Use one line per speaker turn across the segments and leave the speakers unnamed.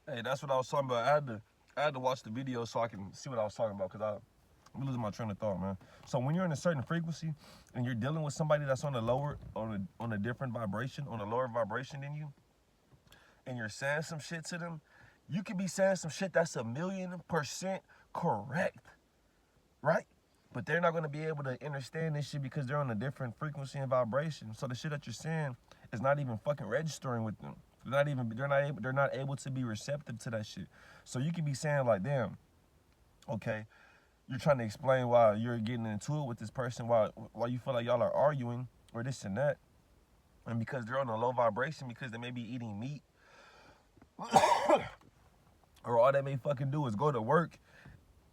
Hey, that's what I was talking about. I had to watch the video so I can see what I was talking about because I'm losing my train of thought, man. So when you're in a certain frequency and you're dealing with somebody that's on a lower, on a different vibration, on a lower vibration than you, and you're saying some shit to them, you could be saying some shit that's 1,000,000% correct, right? But they're not gonna be able to understand this shit because they're on a different frequency and vibration. So the shit that you're saying is not even fucking registering with them. They're not able to be receptive to that shit. So you could be saying like, damn, okay, you're trying to explain why you're getting into it with this person, why you feel like y'all are arguing or this and that, and because they're on a low vibration, because they may be eating meat, or all they may fucking do is go to work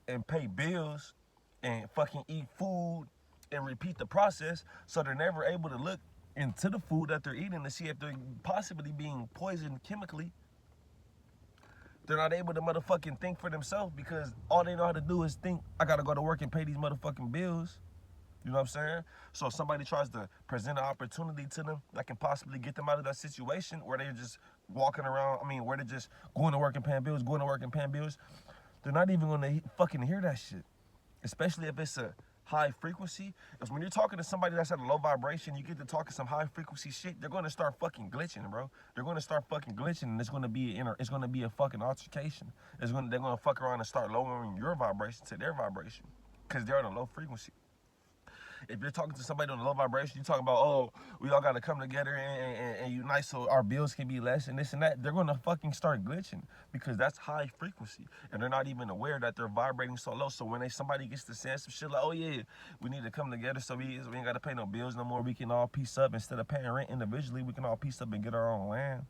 and pay bills and fucking eat food and repeat the process, so they're never able to look into the food that they're eating to see if they're possibly being poisoned chemically. They're not able to motherfucking think for themselves because all they know how to do is think, I gotta go to work and pay these motherfucking bills. You know what I'm saying? So if somebody tries to present an opportunity to them that can possibly get them out of that situation where they're just walking around, where they're just going to work and paying bills, they're not even gonna fucking hear that shit. Especially if it's a high frequency. Because when you're talking to somebody that's at a low vibration, you get to talking some high frequency shit, they're gonna start fucking glitching, bro. They're gonna start fucking glitching, and it's gonna be a fucking altercation. They're gonna fuck around and start lowering your vibration to their vibration, because they're on a low frequency. If you're talking to somebody on a low vibration, you're talking about, oh, we all got to come together and unite so our bills can be less and this and that. They're going to fucking start glitching because that's high frequency. And they're not even aware that they're vibrating so low. So when somebody gets to saying some shit like, oh, yeah, we need to come together so we ain't got to pay no bills no more. We can all piece up. Instead of paying rent individually, we can all piece up and get our own land.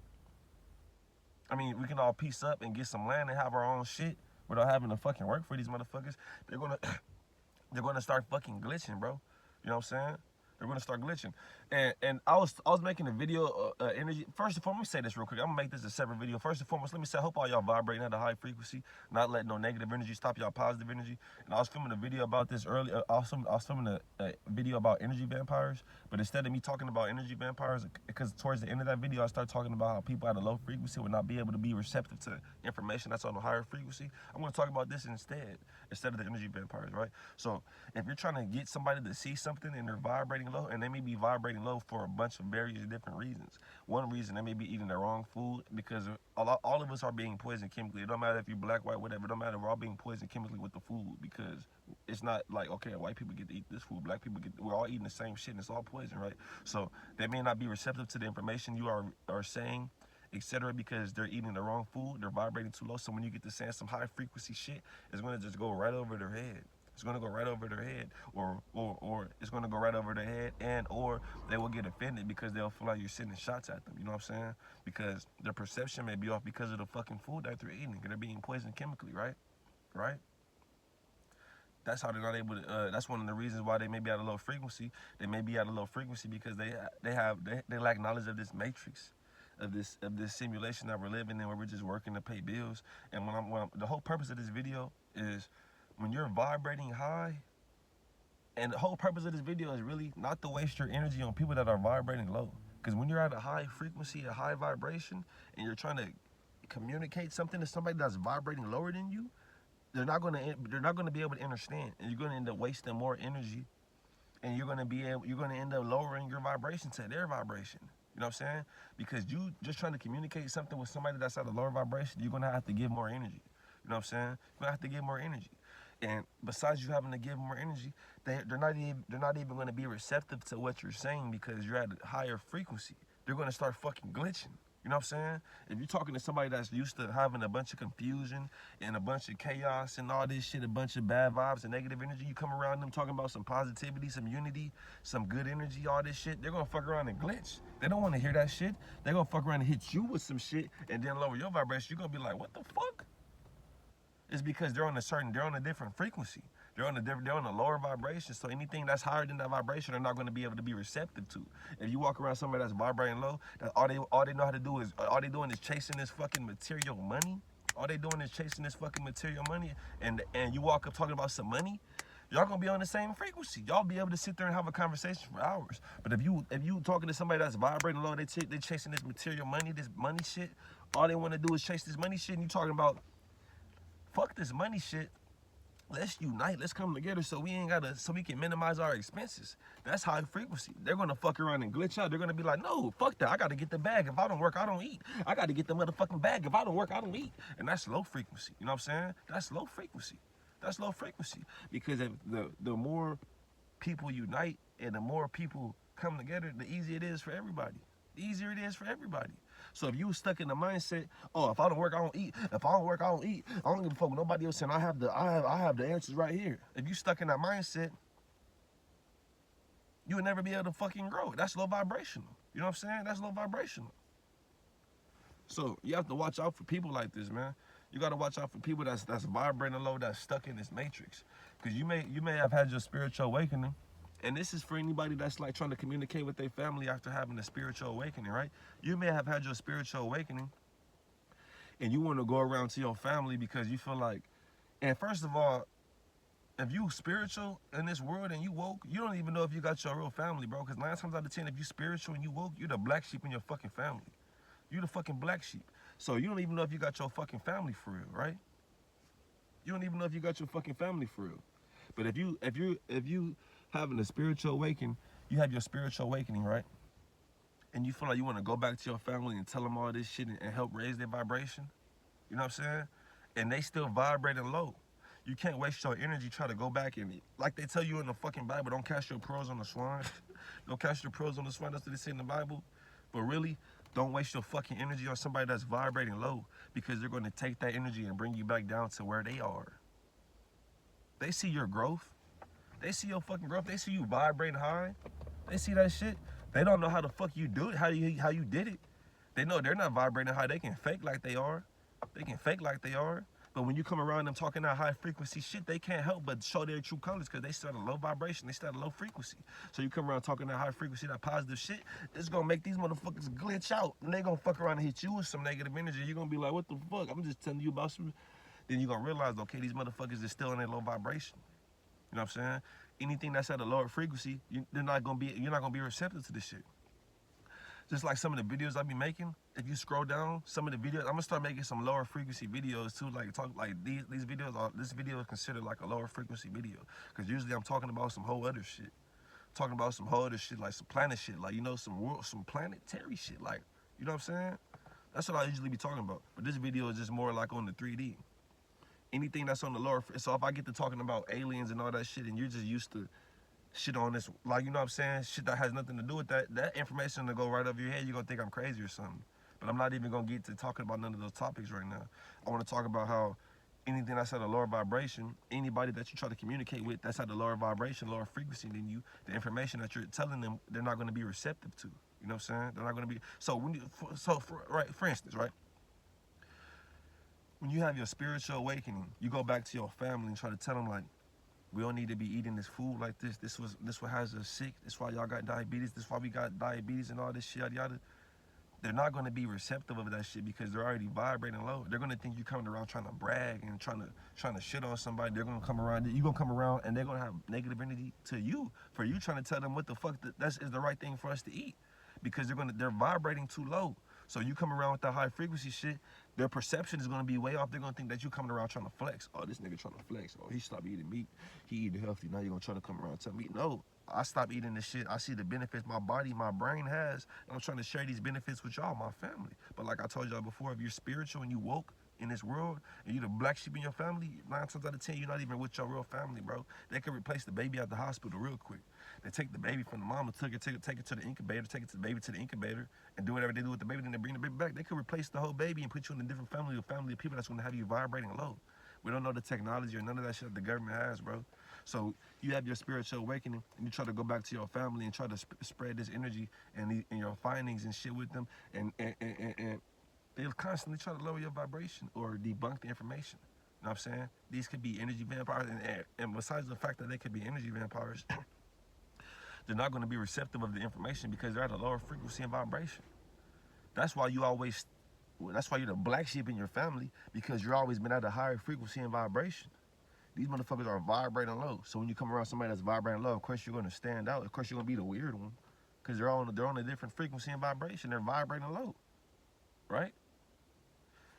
We can all piece up and get some land and have our own shit without having to fucking work for these motherfuckers. They're gonna start fucking glitching, bro. You know what I'm saying? They're gonna start glitching. And I was making a video energy. First and foremost, let me say this real quick. I'm gonna make this a separate video. First and foremost, let me say I hope all y'all vibrating at a high frequency, not letting no negative energy stop y'all positive energy. And I was filming a video about this earlier. I was filming a video about energy vampires, but instead of me talking about energy vampires, because towards the end of that video, I started talking about how people at a low frequency would not be able to be receptive to information that's on a higher frequency. I'm gonna talk about this instead of the energy vampires, right? So if you're trying to get somebody to see something and they're vibrating low, and they may be vibrating low for a bunch of various different reasons. One reason, they may be eating the wrong food, because all of us are being poisoned chemically. It don't matter if you're black, white, whatever. It don't matter. We're all being poisoned chemically with the food, because it's not like, okay, white people get to eat this food, black people we're all eating the same shit, and it's all poison, right? So they may not be receptive to the information you are saying, etc., because they're eating the wrong food, they're vibrating too low. So when you get to saying some high frequency shit, it's gonna just go right over their head. It's gonna go right over their head, or it's gonna go right over their head, and or they will get offended because they'll feel like you're sending shots at them. You know what I'm saying? Because their perception may be off because of the fucking food that they're eating. They're being poisoned chemically, right? Right? That's how they're not able to. That's one of the reasons why they may be at a low frequency. They may be at a low frequency because they lack knowledge of this matrix, of this simulation that we're living in, where we're just working to pay bills. And the whole purpose of this video is, when you're vibrating high, and the whole purpose of this video is really not to waste your energy on people that are vibrating low. Because when you're at a high frequency, a high vibration, and you're trying to communicate something to somebody that's vibrating lower than you, they're not gonna be able to understand, and you're gonna end up wasting more energy, and you're gonna end up lowering your vibration to their vibration. You know what I'm saying? Because you just trying to communicate something with somebody that's at a lower vibration, you're gonna have to give more energy. You know what I'm saying? You're gonna have to give more energy. And besides you having to give more energy, they're not even going to be receptive to what you're saying, because you're at a higher frequency. They're going to start fucking glitching. You know what I'm saying? If you're talking to somebody that's used to having a bunch of confusion and a bunch of chaos and all this shit, a bunch of bad vibes and negative energy, you come around them talking about some positivity, some unity, some good energy, all this shit, they're going to fuck around and glitch. They don't want to hear that shit. They're going to fuck around and hit you with some shit and then lower your vibration. You're going to be like, what the fuck? It's because they're on a different frequency. They're on a lower vibration. So anything that's higher than that vibration, they're not going to be able to be receptive to. If you walk around somebody that's vibrating low, that all they know how to do is chasing this fucking material money. All they doing is chasing this fucking material money, and you walk up talking about some money, y'all gonna be on the same frequency. Y'all be able to sit there and have a conversation for hours. But if you talking to somebody that's vibrating low, they chasing this material money, this money shit, All they want to do is chase this money shit, and you talking about, fuck this money shit. Let's unite. Let's come together so we can minimize our expenses. That's high frequency. They're gonna fuck around and glitch out. They're gonna be like, no, fuck that. I gotta get the bag. If I don't work, I don't eat. I gotta get the motherfucking bag. If I don't work, I don't eat. And that's low frequency. You know what I'm saying? That's low frequency. That's low frequency. Because if the more people unite and the more people come together, the easier it is for everybody. The easier it is for everybody. So if you stuck in the mindset, oh, if I don't work, I don't eat. If I don't work, I don't eat. I don't give a fuck what nobody else saying. I have the answers right here. If you stuck in that mindset, you would never be able to fucking grow. That's low vibrational. You know what I'm saying? That's low vibrational. So you have to watch out for people like this, man. You gotta watch out for people that's vibrating low, that's stuck in this matrix. Because you may have had your spiritual awakening. And this is for anybody that's like trying to communicate with their family after having a spiritual awakening, right? You may have had your spiritual awakening and you want to go around to your family because you feel like, and first of all, if you spiritual in this world and you woke, you don't even know if you got your real family, bro. Because 9 times out of 10, if you spiritual and you woke, you're the black sheep in your fucking family. You're the fucking black sheep. So you don't even know if you got your fucking family for real, right? You don't even know if you got your fucking family for real. But if you having a spiritual awakening, you have your spiritual awakening, right? And you feel like you want to go back to your family and tell them all this shit and help raise their vibration. You know what I'm saying? And they still vibrating low. You can't waste your energy trying to go back and, like they tell you in the fucking Bible, don't cast your pearls on the swine. Don't cast your pearls on the swine. That's what they say in the Bible. But really, don't waste your fucking energy on somebody that's vibrating low, because they're going to take that energy and bring you back down to where they are. They see your growth. They see your fucking growth. They see you vibrating high. They see that shit. They don't know how the fuck you do it, how you did it. They know they're not vibrating high. They can fake like they are. They can fake like they are. But when you come around them talking that high frequency shit, they can't help but show their true colors, because they start a low vibration. They start a low frequency. So you come around talking that high frequency, that positive shit, it's gonna make these motherfuckers glitch out. And they gonna fuck around and hit you with some negative energy. You're gonna be like, what the fuck? I'm just telling you about some. Then you're gonna realize, okay, these motherfuckers is still in their low vibration. You know what I'm saying? Anything that's at a lower frequency, you're not gonna be receptive to this shit. Just like some of the videos I be making, if you scroll down, some of the videos, I'm gonna start making some lower frequency videos too. Like these videos, this video is considered like a lower frequency video, because usually I'm talking about some whole other shit, talking about some whole other shit, like some planet shit, like, you know, some planetary shit, like, you know what I'm saying? That's what I usually be talking about. But this video is just more like on the 3D. Anything that's on the lower, so if I get to talking about aliens and all that shit, and you're just used to shit on this, like, you know what I'm saying, shit that has nothing to do with that information to go right over your head, you're gonna think I'm crazy or something. But I'm not even gonna get to talking about none of those topics right now. I want to talk about how anything that's at a lower vibration, anybody that you try to communicate with that's at a lower vibration, lower frequency than you, the information that you're telling them, they're not gonna be receptive to. You know what I'm saying? They're not gonna be. So for instance, right, when you have your spiritual awakening, you go back to your family and try to tell them, like, we don't need to be eating this food like this. This what has us sick. This why y'all got diabetes. This why we got diabetes and all this shit, yada yada. They're not gonna be receptive of that shit, because they're already vibrating low. They're gonna think you coming around trying to brag and trying to shit on somebody. They're gonna come around. You gonna come around and they're gonna have negative energy to you for you trying to tell them what the fuck that is the right thing for us to eat, because they're vibrating too low. So you come around with that high frequency shit, their perception is gonna be way off. They're gonna think that you coming around trying to flex. Oh, this nigga trying to flex. Oh, he stopped eating meat. He eating healthy. Now you're gonna try to come around and tell me, no, I stopped eating this shit. I see the benefits my body, my brain has, and I'm trying to share these benefits with y'all, my family. But like I told y'all before, if you're spiritual and you woke in this world, and you're the black sheep in your family, 9 times out of 10, you're not even with your real family, bro. They can replace the baby at the hospital real quick. They take the baby from the mama, take it to the incubator, take it to the baby to the incubator, and do whatever they do with the baby, then they bring the baby back. They could replace the whole baby and put you in a different family, of people that's gonna have you vibrating low. We don't know the technology or none of that shit that the government has, bro. So you have your spiritual awakening, and you try to go back to your family and try to spread this energy and your findings and shit with them, and they'll constantly try to lower your vibration or debunk the information. You know what I'm saying? These could be energy vampires, and besides the fact that they could be energy vampires, they're not going to be receptive of the information because they're at a lower frequency and vibration. That's why you're the black sheep in your family, because you're always been at a higher frequency and vibration. These motherfuckers are vibrating low. So when you come around somebody that's vibrating low, of course you're going to stand out. Of course you're going to be the weird one, because they're on a different frequency and vibration. They're vibrating low, right?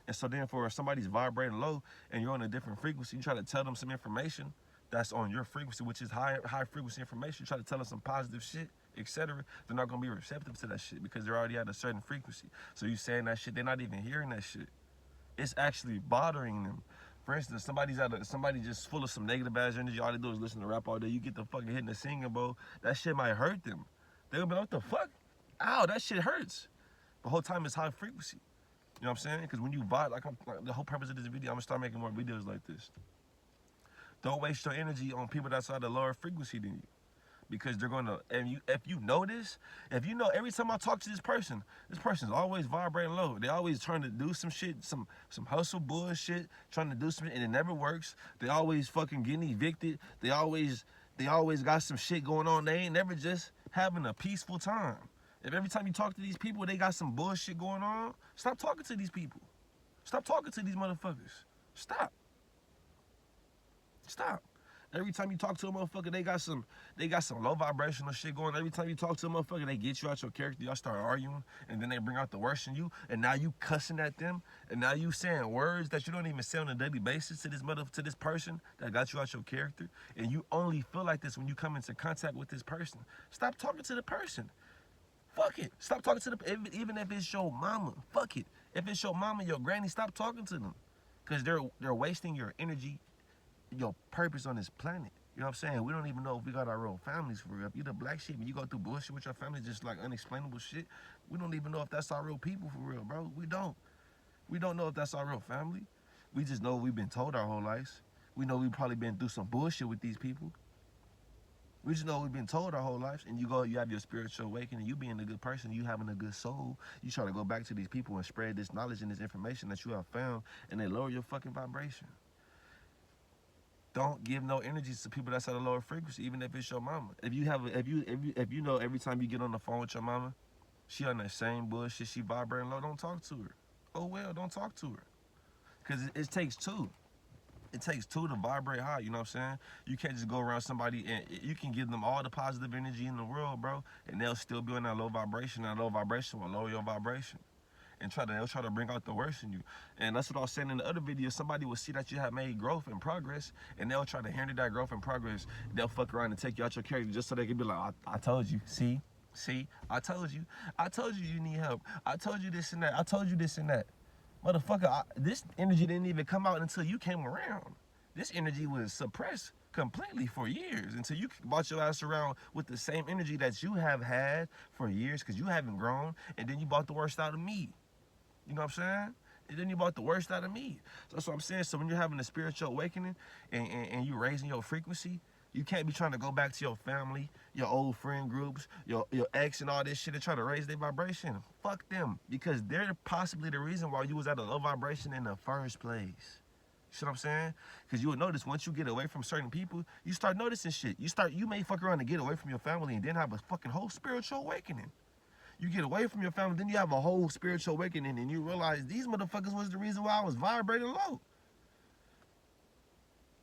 And so then for somebody's vibrating low and you're on a different frequency, you try to tell them some information that's on your frequency, which is high frequency information. You try to tell them some positive shit, etc. They're not gonna be receptive to that shit because they're already at a certain frequency. So you saying that shit, they're not even hearing that shit. It's actually bothering them. For instance, somebody just full of some negative ass energy. All they do is listen to rap all day. You get the fucking hitting the singing bowl. That shit might hurt them. They'll be like, what the fuck? Ow, that shit hurts. The whole time it's high frequency. You know what I'm saying? Because when you vibe, like the whole purpose of this video, I'm gonna start making more videos like this. Don't waste your energy on people that's at a lower frequency than you. Because they're gonna, and if you notice, if you know every time I talk to this person's always vibrating low. They always trying to do some shit, some hustle bullshit, trying to do something, and it never works. They always fucking getting evicted. They always got some shit going on. They ain't never just having a peaceful time. If every time you talk to these people, they got some bullshit going on, stop talking to these people. Stop talking to these motherfuckers. Stop. Stop. Every time you talk to a motherfucker, they got some low vibrational shit going. Every time you talk to a motherfucker, they get you out your character. Y'all start arguing, and then they bring out the worst in you, and now you cussing at them, and now you saying words that you don't even say on a daily basis to this person that got you out your character, and you only feel like this when you come into contact with this person. Stop talking to the person. Fuck it. Stop talking to even if it's your mama. Fuck it. If it's your mama, your granny, stop talking to them, because they're wasting your energy, your purpose on this planet. You know what I'm saying? We don't even know if we got our real families for real. If you the black sheep and you go through bullshit with your family, just like unexplainable shit, we don't even know if that's our real people for real, bro. We don't. We don't know if that's our real family. We just know we've been told our whole lives. We know we've probably been through some bullshit with these people. We just know we've been told our whole lives, and you have your spiritual awakening, you being a good person, you having a good soul, you try to go back to these people and spread this knowledge and this information that you have found, and they lower your fucking vibration. Don't give no energy to people that's at a lower frequency, even if it's your mama. If you know every time you get on the phone with your mama, she on that same bullshit, she vibrating low, don't talk to her. Oh well, don't talk to her. Cause it takes two. It takes two to vibrate high, you know what I'm saying? You can't just go around somebody and you can give them all the positive energy in the world, bro, and they'll still be on that low vibration. That low vibration will lower your vibration. And they'll try to bring out the worst in you. And that's what I was saying in the other video. Somebody will see that you have made growth and progress, and they'll try to hinder that growth and progress. They'll fuck around and take you out your character just so they can be like, I told you, see, I told you you need help. I told you this and that. I told you this and that. Motherfucker, this energy didn't even come out until you came around. This energy was suppressed completely for years until you brought your ass around with the same energy that you have had for years because you haven't grown, and then you brought the worst out of me. You know what I'm saying? And then you brought the worst out of me. So that's what I'm saying. So when you're having a spiritual awakening and you're raising your frequency, you can't be trying to go back to your family, your old friend groups, your ex and all this shit and try to raise their vibration. Fuck them. Because they're possibly the reason why you was at a low vibration in the first place. You see what I'm saying? Because you will notice once you get away from certain people, you start noticing shit. You may fuck around and get away from your family and then have a fucking whole spiritual awakening. You get away from your family, then you have a whole spiritual awakening, and you realize these motherfuckers was the reason why I was vibrating low.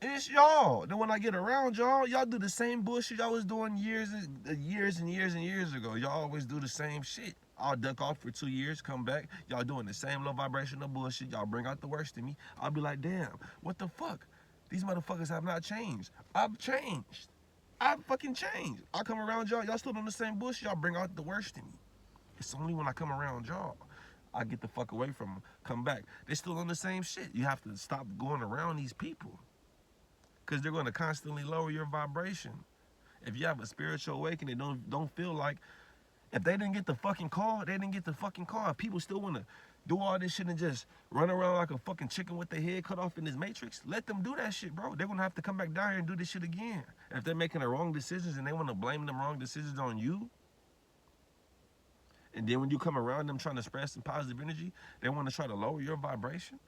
And it's y'all. Then when I get around y'all do the same bullshit y'all was doing years ago. Y'all always do the same shit. I'll duck off for 2 years, come back. Y'all doing the same low vibrational bullshit. Y'all bring out the worst in me. I'll be like, damn, what the fuck? These motherfuckers have not changed. I've changed. I've fucking changed. I come around y'all still doing the same bullshit. Y'all bring out the worst in me. It's only when I come around y'all, I get the fuck away from them, come back. They're still on the same shit. You have to stop going around these people because they're going to constantly lower your vibration. If you have a spiritual awakening, don't feel like if they didn't get the fucking call, they didn't get the fucking call. If people still want to do all this shit and just run around like a fucking chicken with their head cut off in this matrix, let them do that shit, bro. They're going to have to come back down here and do this shit again. If they're making the wrong decisions and they want to blame them wrong decisions on you, and then when you come around them trying to spread some positive energy, they want to try to lower your vibration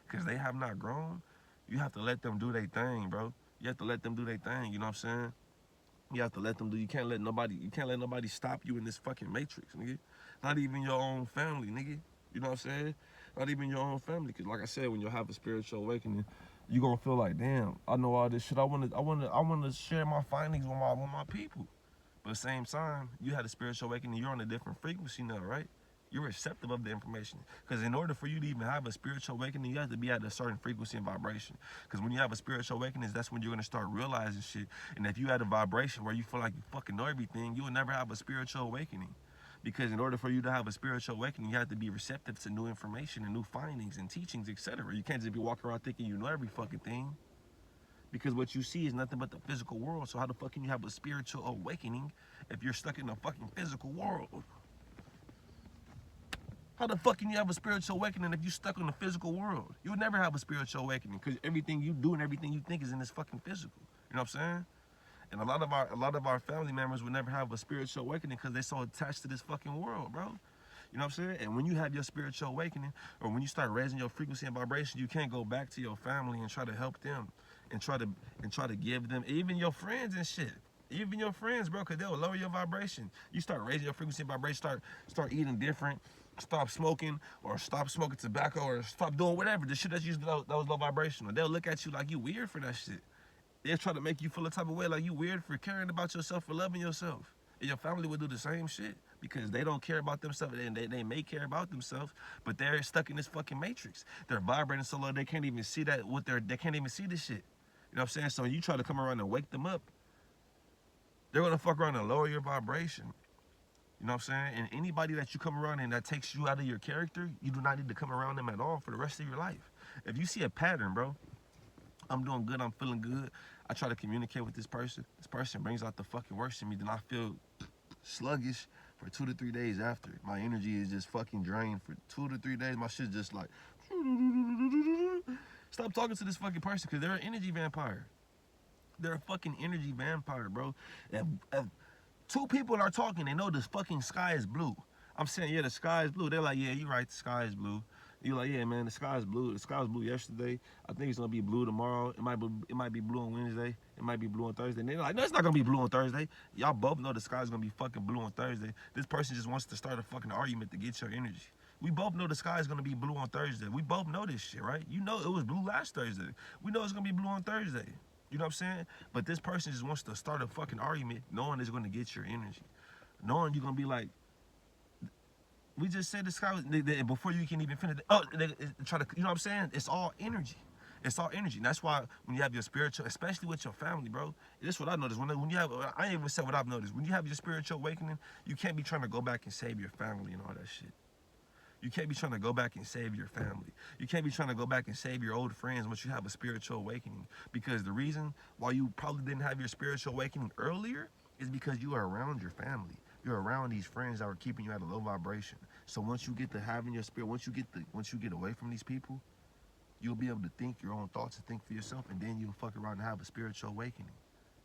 because they have not grown. You have to let them do their thing, bro. You have to let them do their thing, you know what I'm saying? You have to let them do, you can't let nobody stop you in this fucking matrix, nigga. Not even your own family, nigga. You know what I'm saying? Not even your own family. Because like I said, when you have a spiritual awakening, you're going to feel like, damn, I know all this shit. I want to share my findings with my people. But at the same time, you had a spiritual awakening. You're on a different frequency now, right? You're receptive of the information. Because in order for you to even have a spiritual awakening, you have to be at a certain frequency and vibration. Because when you have a spiritual awakening, that's when you're going to start realizing shit. And if you had a vibration where you feel like you fucking know everything, you will never have a spiritual awakening. Because in order for you to have a spiritual awakening, you have to be receptive to new information and new findings and teachings, etc. You can't just be walking around thinking you know every fucking thing. Because what you see is nothing but the physical world. So how the fuck can you have a spiritual awakening if you're stuck in the fucking physical world? How the fuck can you have a spiritual awakening if you're stuck in the physical world? You would never have a spiritual awakening because everything you do and everything you think is in this fucking physical. You know what I'm saying? And a lot of our family members would never have a spiritual awakening because they're so attached to this fucking world, bro. You know what I'm saying? And when you have your spiritual awakening, or when you start raising your frequency and vibration, you can't go back to your family and try to help them and try to give them, even your friends and shit. Even your friends, bro, because they'll lower your vibration. You start raising your frequency and vibration, start eating different, stop smoking, or stop smoking tobacco, or stop doing whatever. The shit that's usually that was low vibrational. They'll look at you like you weird for that shit. They'll try to make you feel a type of way like you weird for caring about yourself, for loving yourself. And your family would do the same shit because they don't care about themselves. And they may care about themselves, but they're stuck in this fucking matrix. They're vibrating so low they can't even see that they can't even see this shit. You know what I'm saying? So when you try to come around and wake them up, they're gonna fuck around and lower your vibration. You know what I'm saying? And anybody that you come around and that takes you out of your character, you do not need to come around them at all for the rest of your life. If you see a pattern, bro, I'm doing good, I'm feeling good, I try to communicate with this person brings out the fucking worst in me, then I feel sluggish for 2 to 3 days after. My energy is just fucking drained for 2 to 3 days. My shit's just like, stop talking to this fucking person because they're an energy vampire. They're a fucking energy vampire, bro. If two people are talking, they know the fucking sky is blue. I'm saying, yeah, the sky is blue. They're like, yeah, you're right, the sky is blue. You're like, yeah, man, the sky is blue. The sky was blue yesterday. I think it's gonna be blue tomorrow. It might be blue on Wednesday. It might be blue on Thursday. And they're like, no, it's not gonna be blue on Thursday. Y'all both know the sky's gonna be fucking blue on Thursday. This person just wants to start a fucking argument to get your energy. We both know the sky is gonna be blue on Thursday. We both know this shit, right? You know it was blue last Thursday. We know it's gonna be blue on Thursday. You know what I'm saying? But this person just wants to start a fucking argument knowing it's gonna get your energy. Knowing you're gonna be like, we just said the sky was, before you can even finish, try to, you know what I'm saying? It's all energy. It's all energy. And that's why when you have your spiritual, especially with your family, bro, this is what I noticed. When you have, I ain't even said what I've noticed. When you have your spiritual awakening, you can't be trying to go back and save your family and all that shit. You can't be trying to go back and save your family. You can't be trying to go back and save your old friends once you have a spiritual awakening. Because the reason why you probably didn't have your spiritual awakening earlier is because you are around your family. You're around these friends that are keeping you at a low vibration. So once you get to having your spirit, once you get away from these people, you'll be able to think your own thoughts and think for yourself, and then you'll fuck around and have a spiritual awakening.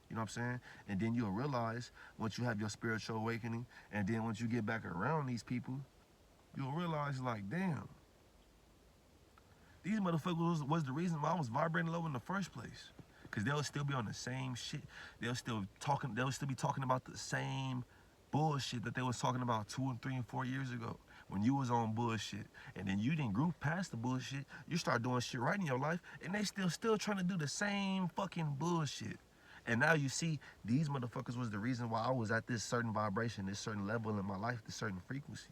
You know what I'm saying? And then you'll realize once you have your spiritual awakening, and then once you get back around these people, you'll realize, like, damn, these motherfuckers was the reason why I was vibrating low in the first place. Because they'll still be on the same shit. They'll still be talking about the same bullshit that they was talking about 2 and 3 and 4 years ago when you was on bullshit. And then you didn't groove past the bullshit. You start doing shit right in your life, and they still trying to do the same fucking bullshit. And now you see, these motherfuckers was the reason why I was at this certain vibration, this certain level in my life, this certain frequency.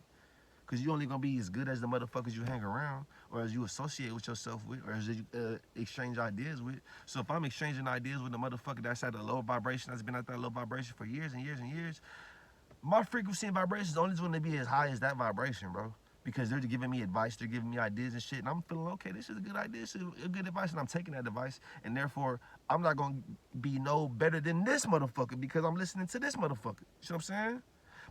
Because you only going to be as good as the motherfuckers you hang around, or as you associate with yourself with, or as you exchange ideas with. So if I'm exchanging ideas with a motherfucker that's at a low vibration, that's been at that low vibration for years and years and years, my frequency and vibration is only going to be as high as that vibration, bro. Because they're giving me advice, they're giving me ideas and shit, and I'm feeling, okay, this is a good idea, this is a good advice, and I'm taking that advice, and therefore, I'm not going to be no better than this motherfucker because I'm listening to this motherfucker. You see what I'm saying?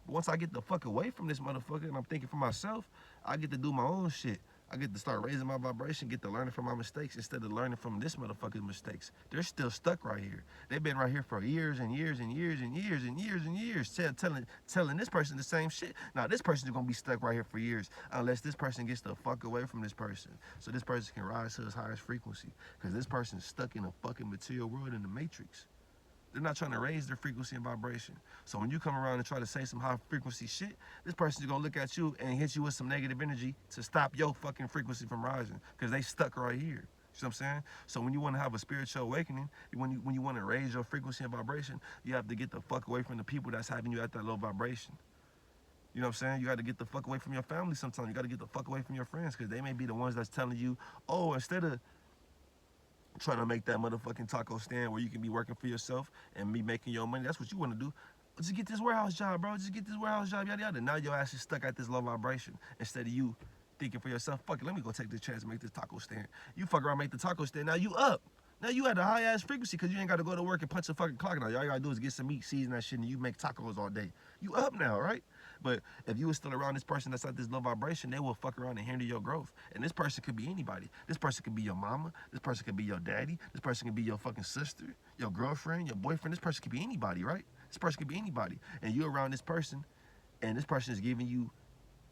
But once I get the fuck away from this motherfucker and I'm thinking for myself, I get to do my own shit. I get to start raising my vibration, get to learning from my mistakes instead of learning from this motherfucker's mistakes. They're still stuck right here. They've been right here for years and years and years and years and years and years, telling this person the same shit. Now, this person is going to be stuck right here for years unless this person gets the fuck away from this person so this person can rise to his highest frequency, because this person is stuck in a fucking material world in the matrix. They're not trying to raise their frequency and vibration. So when you come around and try to say some high frequency shit, this person's gonna look at you and hit you with some negative energy to stop your fucking frequency from rising, because they stuck right here. You know what I'm saying? So when you want to have a spiritual awakening, when you want to raise your frequency and vibration, you have to get the fuck away from the people that's having you at that low vibration. You know what I'm saying? You got to get the fuck away from your family sometimes. You got to get the fuck away from your friends because they may be the ones that's telling you, oh, instead of trying to make that motherfucking taco stand where you can be working for yourself and be making your money, that's what you want to do. Just get this warehouse job, bro. Just get this warehouse job, yada, yada. Now your ass is stuck at this low vibration instead of you thinking for yourself, fuck it, let me go take this chance and make this taco stand. You fuck around, make the taco stand, now you up. Now you at a high ass frequency because you ain't got to go to work and punch a fucking clock. Now all you gotta do is get some meat, season that shit, and you make tacos all day. You up now, right? But if you were still around this person that's at this low vibration, they will fuck around and hinder your growth. And this person could be anybody. This person could be your mama. This person could be your daddy. This person could be your fucking sister, your girlfriend, your boyfriend. This person could be anybody, right? This person could be anybody. And you're around this person, and this person is giving you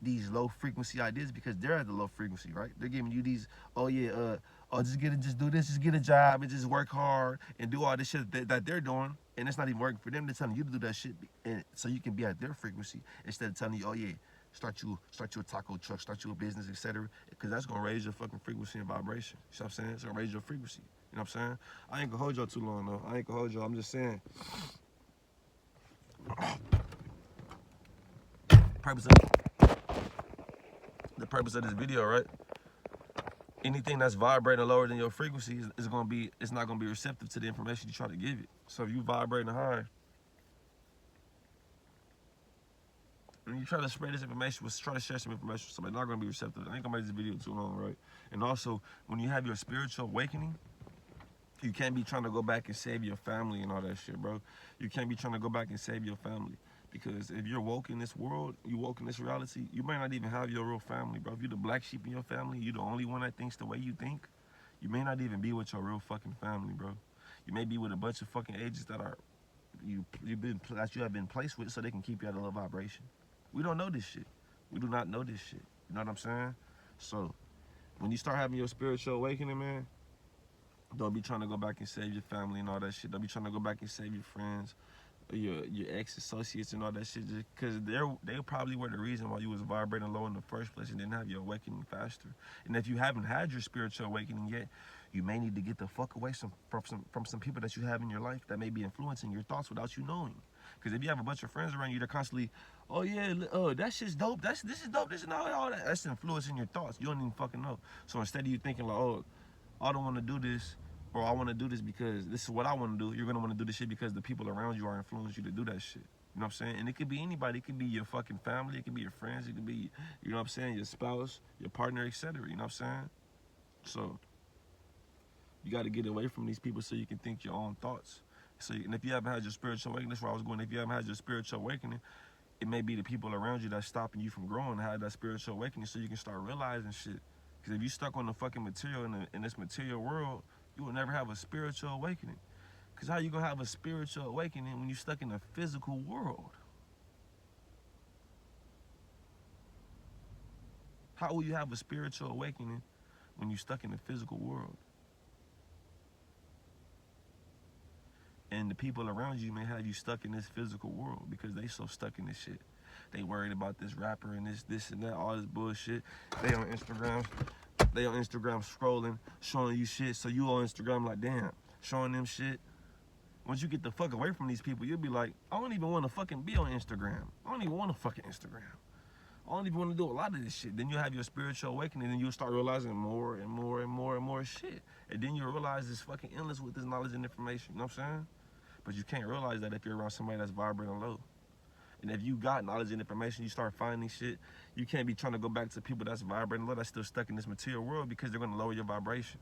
these low frequency ideas because they're at the low frequency, right? They're giving you these, oh yeah, just do this, just get a job and just work hard and do all this shit that they're doing, and it's not even working for them. They're telling you to do that shit, and so you can be at their frequency instead of telling you, oh yeah, start you a taco truck, start you a business, etc. Because that's gonna raise your fucking frequency and vibration. You know what I'm saying? It's gonna raise your frequency. You know what I'm saying? I ain't gonna hold y'all too long though. I ain't gonna hold y'all. I'm just saying. The purpose of this video, right? Anything that's vibrating lower than your frequency it's not gonna be receptive to the information you try to give it. So if you vibrating high and you try to spread this information, try to share some information with somebody, not gonna be receptive. I ain't gonna make this video too long, right? And also, when you have your spiritual awakening, you can't be trying to go back and save your family and all that shit, bro. You can't be trying to go back and save your family. Because if you're woke in this world, you woke in this reality, you might not even have your real family, bro. If you're the black sheep in your family, you're the only one that thinks the way you think, you may not even be with your real fucking family, bro. You may be with a bunch of fucking agents that you have been placed with so they can keep you at a low vibration. We don't know this shit. We do not know this shit. You know what I'm saying? So, when you start having your spiritual awakening, man, don't be trying to go back and save your family and all that shit. Don't be trying to go back and save your friends, your ex-associates and all that shit, just because they probably were the reason why you was vibrating low in the first place and didn't have your awakening faster. And if you haven't had your spiritual awakening yet, you may need to get the fuck away from some people that you have in your life that may be influencing your thoughts without you knowing. Because if you have a bunch of friends around you, they're constantly, oh yeah, that shit's dope, this is dope, this and all that. That's influencing your thoughts. You don't even fucking know. So instead of you thinking like, oh, I don't want to do this, or I want to do this because this is what I want to do, you're going to want to do this shit because the people around you are influencing you to do that shit. You know what I'm saying? And it could be anybody. It could be your fucking family. It could be your friends. It could be, you know what I'm saying, your spouse, your partner, etc. You know what I'm saying? So, you got to get away from these people so you can think your own thoughts. So, and if you haven't had your spiritual awakening, that's where I was going. If you haven't had your spiritual awakening, it may be the people around you that's stopping you from growing to have that spiritual awakening so you can start realizing shit. Because if you stuck on the fucking material in this material world, you will never have a spiritual awakening. Because how you going to have a spiritual awakening when you're stuck in a physical world? How will you have a spiritual awakening when you're stuck in a physical world? And the people around you may have you stuck in this physical world because they so stuck in this shit. They worried about this rapper and this and that, all this bullshit. They on Instagram scrolling, showing you shit. So you on Instagram like, damn, showing them shit. Once you get the fuck away from these people, you'll be like, I don't even want to fucking be on Instagram. I don't even want to fucking Instagram. I don't even want to do a lot of this shit. Then you have your spiritual awakening and you'll start realizing more and more and more and more shit. And then you'll realize it's fucking endless with this knowledge and information. You know what I'm saying? But you can't realize that if you're around somebody that's vibrating low. And if you got knowledge and information, you start finding shit, you can't be trying to go back to people that's vibrating low, that's still stuck in this material world because they're going to lower your vibration.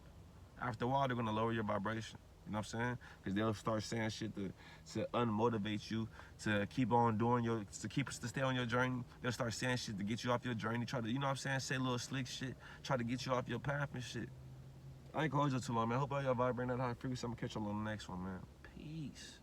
After a while, they're going to lower your vibration. You know what I'm saying? Because they'll start saying shit to unmotivate you, to keep on doing to stay on your journey. They'll start saying shit to get you off your journey, try to, you know what I'm saying, say little slick shit, try to get you off your path and shit. I ain't gonna hold you too long, man. I hope all y'all vibrating at high frequency. I'm gonna catch y'all on the next one, man. Peace.